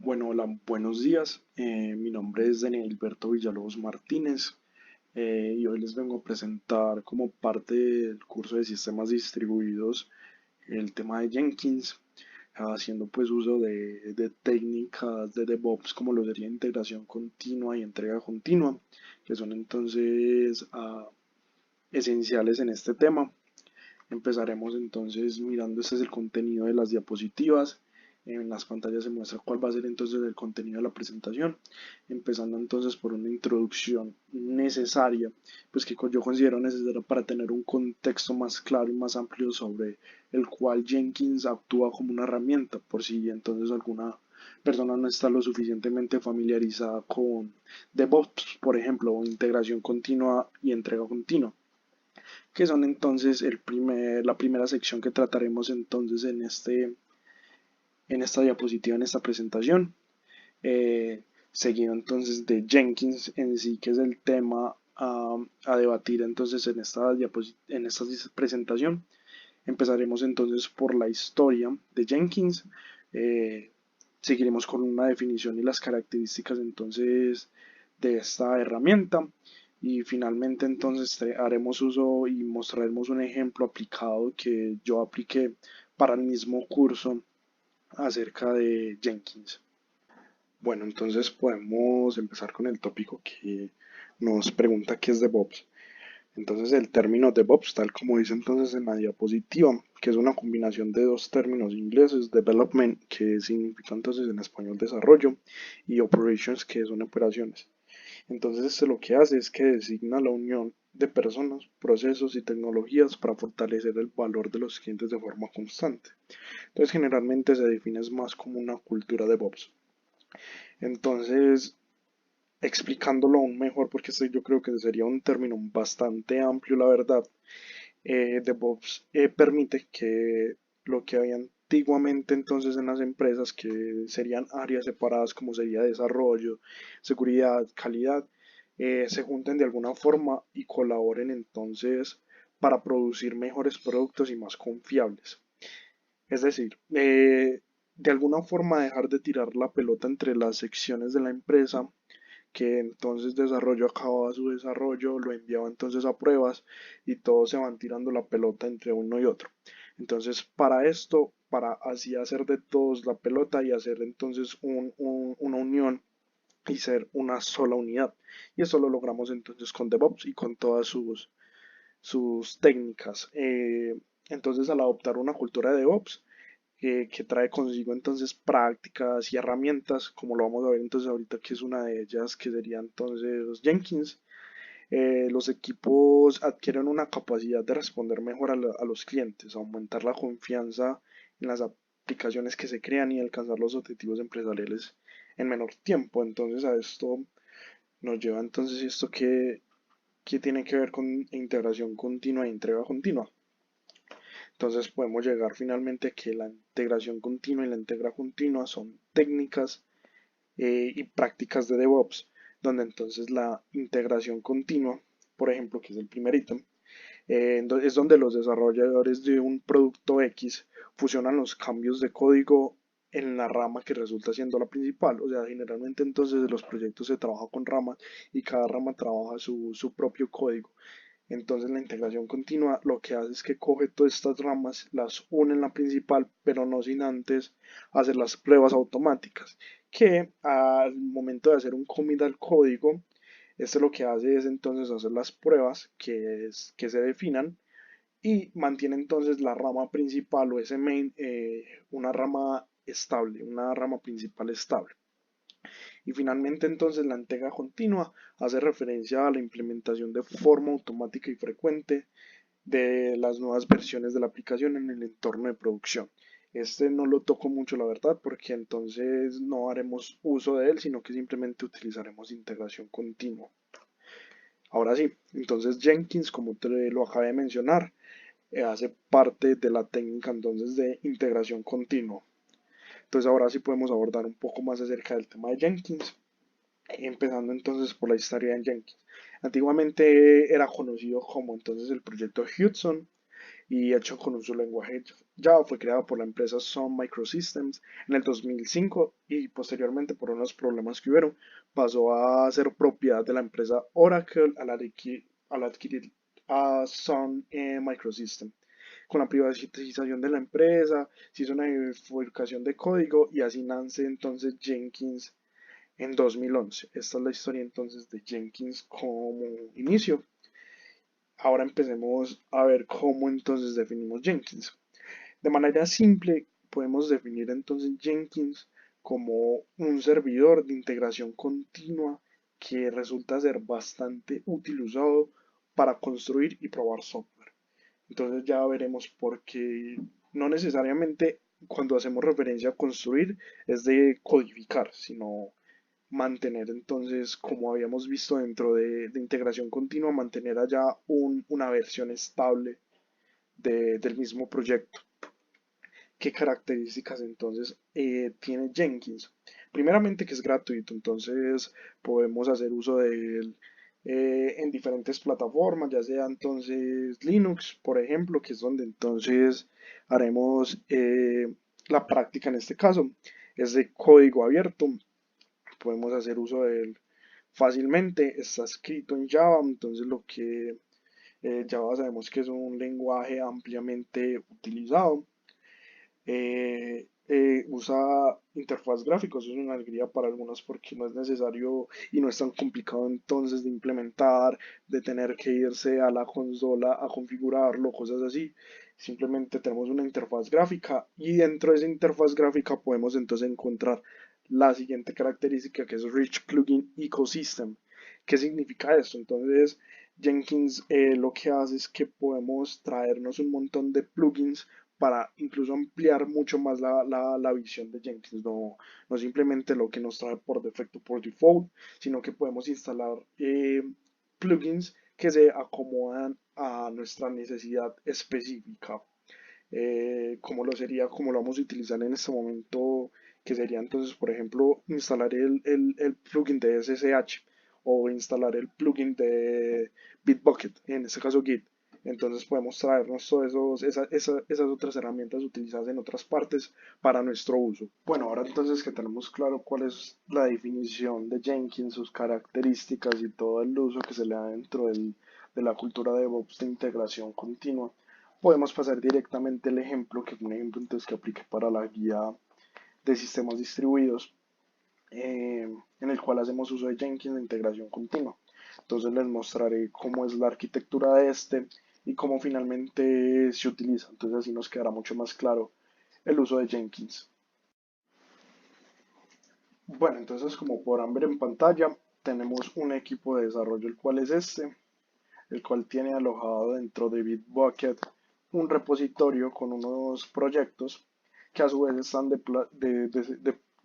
Bueno, hola, buenos días. Mi nombre es Daniel Alberto Villalobos Martínez y hoy les vengo a presentar como parte del curso de sistemas distribuidos el tema de Jenkins, haciendo pues uso de técnicas de DevOps como lo sería integración continua y entrega continua, que son entonces esenciales en este tema. Empezaremos entonces mirando este es el contenido de las diapositivas. En las pantallas se muestra cuál va a ser entonces el contenido de la presentación, empezando entonces por una introducción necesaria, pues que yo considero necesaria para tener un contexto más claro y más amplio sobre el cual Jenkins actúa como una herramienta, por si entonces alguna persona no está lo suficientemente familiarizada con DevOps, por ejemplo, o integración continua y entrega continua, que son entonces la primera sección que trataremos entonces en esta diapositiva, en esta presentación. Seguido entonces de Jenkins en sí, que es el tema a debatir entonces en esta presentación. Empezaremos entonces por la historia de Jenkins. Eh, Seguiremos con una definición y las características entonces de esta herramienta. Y finalmente entonces haremos uso y mostraremos un ejemplo aplicado que yo apliqué para el mismo curso acerca de Jenkins. Bueno, entonces podemos empezar con el tópico que nos pregunta qué es DevOps. Entonces el término DevOps, tal como dice entonces en la diapositiva, que es una combinación de dos términos ingleses, development, que significa entonces en español desarrollo, y operations, que son operaciones. Entonces esto lo que hace es que designa la unión de personas, procesos y tecnologías para fortalecer el valor de los clientes de forma constante. Entonces generalmente se define más como una cultura DevOps. Entonces, explicándolo aún mejor, porque este yo creo que sería un término bastante amplio, la verdad, DevOps permite que lo que había antiguamente entonces en las empresas, que serían áreas separadas como sería desarrollo, seguridad, calidad, se junten de alguna forma y colaboren entonces para producir mejores productos y más confiables. Es decir, de alguna forma dejar de tirar la pelota entre las secciones de la empresa, que entonces desarrollo acababa su desarrollo, lo enviaba entonces a pruebas y todos se van tirando la pelota entre uno y otro. Entonces, para esto, para así hacer de todos la pelota y hacer entonces una unión y ser una sola unidad. Y eso lo logramos entonces con DevOps y con todas sus técnicas. Entonces, al adoptar una cultura de DevOps, que trae consigo entonces prácticas y herramientas, como lo vamos a ver entonces ahorita, que es una de ellas, que sería entonces Jenkins. Los equipos adquieren una capacidad de responder mejor a los clientes, aumentar la confianza en las aplicaciones que se crean y alcanzar los objetivos empresariales en menor tiempo. Entonces a esto nos lleva entonces esto que tiene que ver con integración continua e entrega continua. Entonces podemos llegar finalmente a que la integración continua y la integra continua son técnicas y prácticas de DevOps, donde entonces la integración continua, por ejemplo, que es el primer ítem, es donde los desarrolladores de un producto X fusionan los cambios de código en la rama que resulta siendo la principal. O sea, generalmente entonces los proyectos se trabaja con ramas y cada rama trabaja su propio código. Entonces la integración continua lo que hace es que coge todas estas ramas, las une en la principal, pero no sin antes hacer las pruebas automáticas, que al momento de hacer un commit al código, esto lo que hace es entonces hacer las pruebas que se definan y mantiene entonces la rama principal o ese main, una rama estable, una rama principal estable. Y finalmente entonces la entrega continua hace referencia a la implementación de forma automática y frecuente de las nuevas versiones de la aplicación en el entorno de producción. Este no lo toco mucho, la verdad, porque entonces no haremos uso de él, sino que simplemente utilizaremos integración continua. Ahora sí, entonces Jenkins, como te lo acabé de mencionar, hace parte de la técnica entonces de integración continua. Entonces ahora sí podemos abordar un poco más acerca del tema de Jenkins, empezando entonces por la historia de Jenkins. Antiguamente era conocido como entonces el proyecto Hudson y hecho con un solo lenguaje Java fue creada por la empresa Sun Microsystems en el 2005 y posteriormente por unos problemas que hubieron pasó a ser propiedad de la empresa Oracle al adquirir a Sun Microsystems. Con la privatización de la empresa se hizo una bifurcación de código y así nace entonces Jenkins en 2011. Esta es la historia entonces de Jenkins como inicio. Ahora empecemos a ver cómo entonces definimos Jenkins. De manera simple, podemos definir entonces Jenkins como un servidor de integración continua que resulta ser bastante utilizado para construir y probar software. Entonces ya veremos por qué no necesariamente cuando hacemos referencia a construir es de codificar, sino mantener entonces, como habíamos visto dentro de integración continua, mantener allá una versión estable del mismo proyecto. ¿Qué características entonces tiene Jenkins? Primeramente que es gratuito, entonces podemos hacer uso de él en diferentes plataformas, ya sea entonces Linux, por ejemplo, que es donde entonces haremos la práctica en este caso. Es de código abierto, podemos hacer uso de él fácilmente, está escrito en Java, entonces lo que Java sabemos que es un lenguaje ampliamente utilizado. Usa interfaz gráficos, es una alegría para algunos porque no es necesario y no es tan complicado entonces de implementar, de tener que irse a la consola a configurarlo, cosas así. Simplemente tenemos una interfaz gráfica y dentro de esa interfaz gráfica podemos entonces encontrar la siguiente característica que es Rich Plugin Ecosystem. ¿Qué significa esto? Entonces, Jenkins lo que hace es que podemos traernos un montón de plugins para incluso ampliar mucho más la visión de Jenkins. No simplemente lo que nos trae por defecto, por default, sino que podemos instalar plugins que se acomodan a nuestra necesidad específica. Como lo sería, como lo vamos a utilizar en este momento, que sería entonces, por ejemplo, instalar el plugin de SSH o instalar el plugin de Bitbucket, en este caso Git. Entonces podemos traernos todas esas otras herramientas utilizadas en otras partes para nuestro uso. Bueno, ahora entonces que tenemos claro cuál es la definición de Jenkins, sus características y todo el uso que se le da dentro de la cultura de DevOps de integración continua, podemos pasar directamente el ejemplo, que es un ejemplo entonces que aplique para la guía de sistemas distribuidos, en el cual hacemos uso de Jenkins de integración continua. Entonces les mostraré cómo es la arquitectura de este y cómo finalmente se utiliza. Entonces así nos quedará mucho más claro el uso de Jenkins. Bueno, entonces como podrán ver en pantalla, tenemos un equipo de desarrollo, el cual es este, el cual tiene alojado dentro de Bitbucket un repositorio con unos proyectos que a su vez están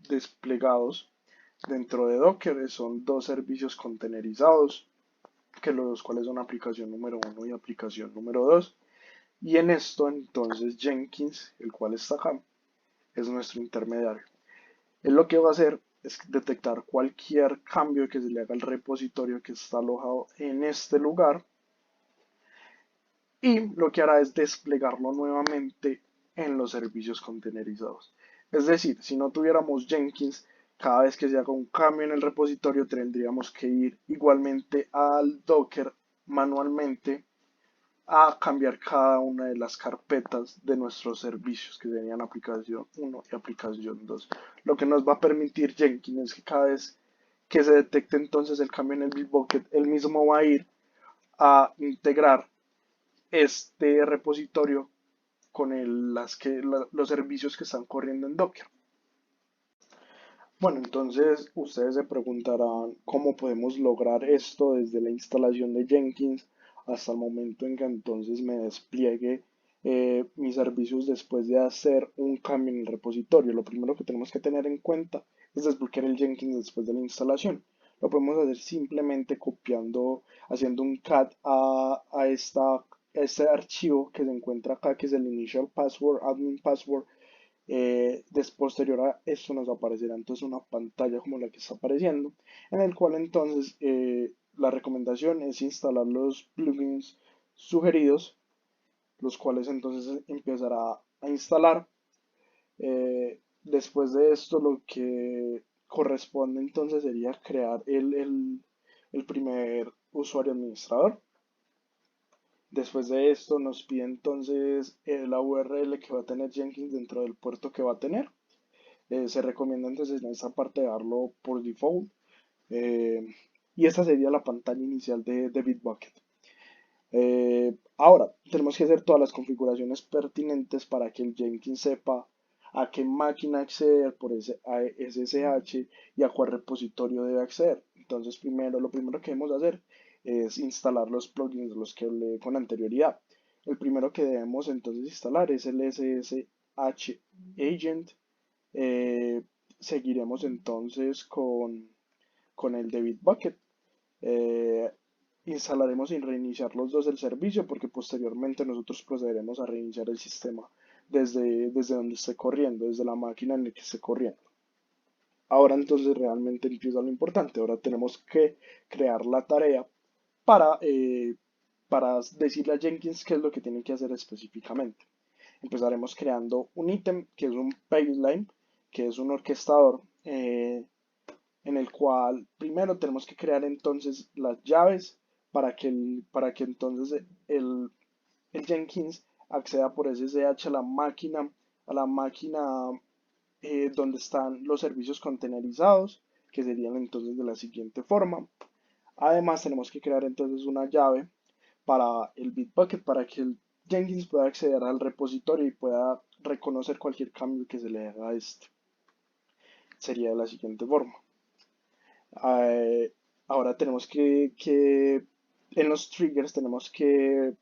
desplegados dentro de Docker. Son dos servicios containerizados, que los cuales son aplicación número uno y aplicación número 2. Y en esto entonces Jenkins, el cual está acá, es nuestro intermediario. Él lo que va a hacer es detectar cualquier cambio que se le haga al repositorio que está alojado en este lugar y lo que hará es desplegarlo nuevamente en los servicios containerizados. Es decir, si no tuviéramos Jenkins, cada vez que se haga un cambio en el repositorio tendríamos que ir igualmente al Docker manualmente a cambiar cada una de las carpetas de nuestros servicios, que serían aplicación 1 y aplicación 2. Lo que nos va a permitir Jenkins es que cada vez que se detecte entonces el cambio en el Bitbucket, él mismo va a ir a integrar este repositorio con los servicios que están corriendo en Docker. Bueno, entonces ustedes se preguntarán cómo podemos lograr esto desde la instalación de Jenkins hasta el momento en que entonces me despliegue mis servicios después de hacer un cambio en el repositorio. Lo primero que tenemos que tener en cuenta es desbloquear el Jenkins después de la instalación. Lo podemos hacer simplemente copiando, haciendo un cat este archivo que se encuentra acá, que es el initial password, admin password. Posterior a esto nos aparecerá entonces una pantalla como la que está apareciendo, en el cual entonces la recomendación es instalar los plugins sugeridos, los cuales entonces empezará a instalar. Después de esto, lo que corresponde entonces sería crear el primer usuario administrador. Después de esto nos pide entonces la URL que va a tener Jenkins dentro del puerto que va a tener. Se recomienda entonces en esta parte darlo por default. eh, y esta sería la pantalla inicial de Bitbucket. Ahora, tenemos que hacer todas las configuraciones pertinentes para que el Jenkins sepa a qué máquina acceder por ese SSH y a cuál repositorio debe acceder. Entonces, lo primero que debemos hacer es instalar los plugins de los que hablé con anterioridad. El primero que debemos entonces instalar es el SSH Agent. Eh, Seguiremos entonces con el de Bitbucket. Eh, Instalaremos sin reiniciar los dos el servicio porque posteriormente nosotros procederemos a reiniciar el sistema desde donde esté corriendo, desde la máquina en la que esté corriendo. Ahora entonces realmente empieza lo importante. Ahora tenemos que crear la tarea para, eh, para decirle a Jenkins qué es lo que tiene que hacer específicamente. Empezaremos creando un ítem que es un pipeline, que es un orquestador en el cual primero tenemos que crear entonces las llaves para que entonces el Jenkins acceda por SSH a la máquina donde están los servicios containerizados, que serían entonces de la siguiente forma. Además tenemos que crear entonces una llave para el Bitbucket para que el Jenkins pueda acceder al repositorio y pueda reconocer cualquier cambio que se le haga a este. Sería de la siguiente forma. Eh, Ahora tenemos que, en los triggers tenemos que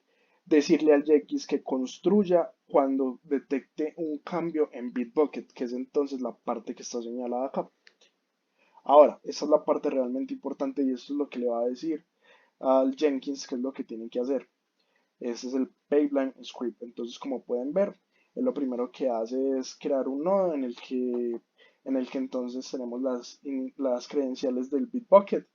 decirle al Jenkins que construya cuando detecte un cambio en Bitbucket, que es entonces la parte que está señalada acá. Ahora, esa es la parte realmente importante y esto es lo que le va a decir al Jenkins que es lo que tiene que hacer. Ese es el pipeline script. Entonces, como pueden ver, lo primero que hace es crear un nodo en el que entonces tenemos las credenciales del Bitbucket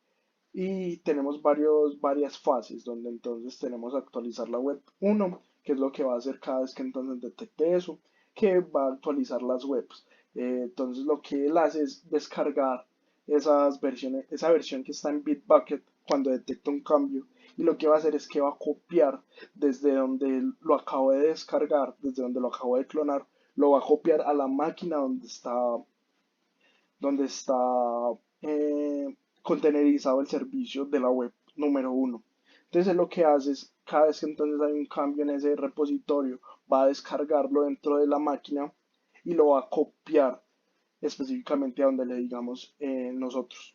y tenemos varias fases donde entonces tenemos actualizar la web 1, que es lo que va a hacer cada vez que entonces detecte eso, que va a actualizar las webs. Entonces lo que él hace es descargar esa versión que está en Bitbucket cuando detecta un cambio y lo que va a hacer es que va a copiar desde donde lo acabo de descargar, desde donde lo acabo de clonar, lo va a copiar a la máquina donde está contenerizado el servicio de la web número 1. Entonces lo que hace es, cada vez que entonces hay un cambio en ese repositorio, va a descargarlo dentro de la máquina y lo va a copiar específicamente a donde le digamos nosotros.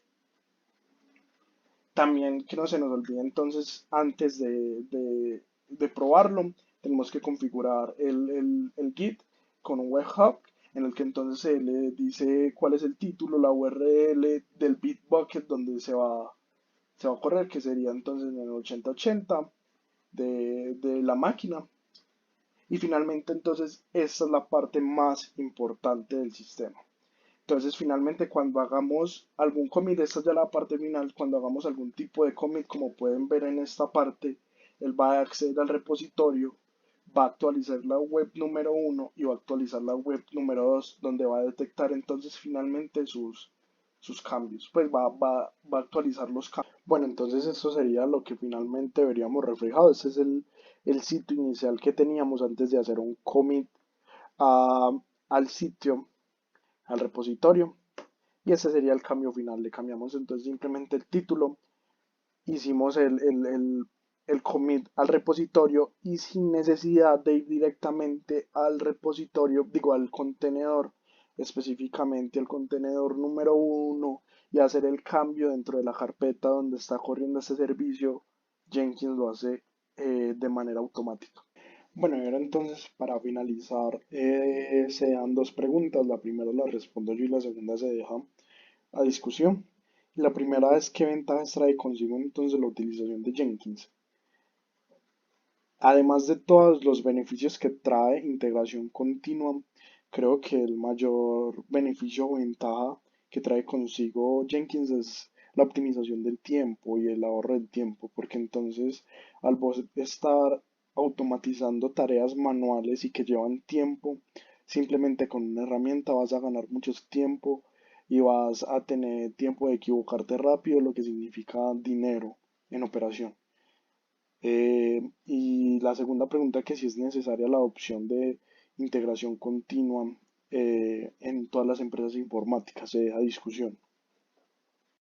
También que no se nos olvide entonces, antes de probarlo, tenemos que configurar el Git con un webhook en el que entonces se le dice cuál es el título, la URL del Bitbucket donde se va a correr, que sería entonces en el 8080 de la máquina. Y finalmente entonces esta es la parte más importante del sistema. Entonces, finalmente, cuando hagamos algún commit, esta es ya la parte final, cuando hagamos algún tipo de commit, como pueden ver en esta parte, él va a acceder al repositorio, va a actualizar la web número 1 y va a actualizar la web número 2, donde va a detectar entonces finalmente sus cambios. Pues va a actualizar los cambios. Bueno, entonces esto sería lo que finalmente veríamos reflejado. Este es el sitio inicial que teníamos antes de hacer un commit a- al sitio al repositorio y ese sería el cambio final. Le cambiamos entonces simplemente el título, hicimos el commit al repositorio y sin necesidad de ir directamente al repositorio, digo al contenedor, específicamente el contenedor número 1 y hacer el cambio dentro de la carpeta donde está corriendo este servicio, Jenkins lo hace de manera automática. Bueno, y ahora entonces para finalizar se dan dos preguntas. La primera la respondo yo y la segunda se deja a discusión. La primera es qué ventajas trae consigo entonces la utilización de Jenkins. Además de todos los beneficios que trae integración continua, creo que el mayor beneficio o ventaja que trae consigo Jenkins es la optimización del tiempo y el ahorro del tiempo, porque entonces al vos estar automatizando tareas manuales y que llevan tiempo. Simplemente con una herramienta vas a ganar mucho tiempo y vas a tener tiempo de equivocarte rápido, lo que significa dinero en operación. Y la segunda pregunta, que si es necesaria la adopción de integración continua en todas las empresas informáticas, se deja discusión.